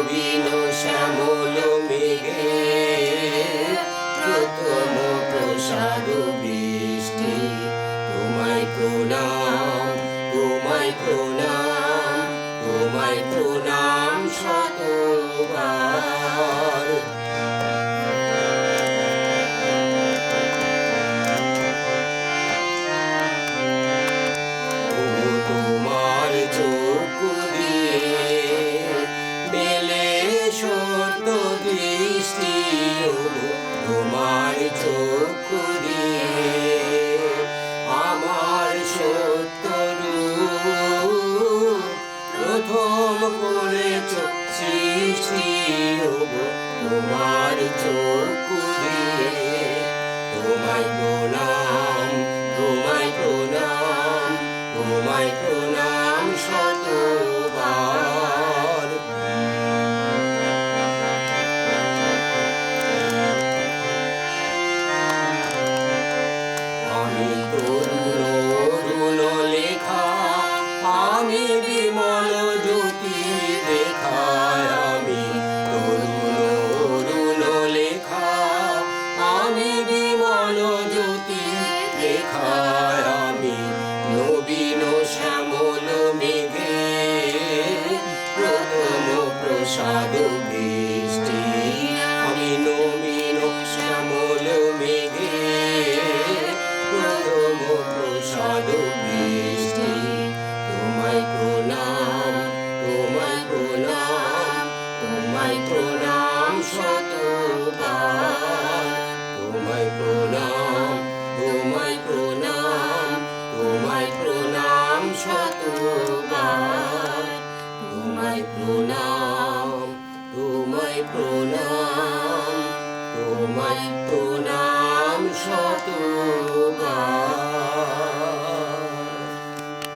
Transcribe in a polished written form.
নবীন শ্যামল মেঘে প্রথম প্রসাদ বৃষ্টি। তোমায় প্রণাম, তোমায় প্রণাম, তোমায় প্রণাম শতবার। তোমার চোখ দিয়ে মেলে সত্য দৃষ্টি, তোমার চোখ দিয়ে আমার সত্য রূপ প্রথম করেছ সৃষ্টি। তোমার চোখ দিয়ে তোমায় প্রণাম, তোমায় প্রণাম, তোমায় প্রণাম শতবার। আমি তরুণ লেখা, আমি বিমল জ্যোতি দেখা। আমি তরুণ লেখা, আমি বিমল জ্যোতি দেখা। আমি নবীন শ্যামল মেঘে প্রথম প্রসাদ বৃষ্টি। আমি নবীন শ্যামল মেঘে প্রথম প্রসাদ বৃষ্টি। তোমায় প্রণাম, তোমায় প্রণাম, তোমায় প্রণাম শতবার। তোমায় প্রণাম, তোমায় প্রণাম, তোমায় প্রণাম শতবার। তোমায় প্রণাম, তোমায় প্রণাম, তোমায় প্রণাম শতবার।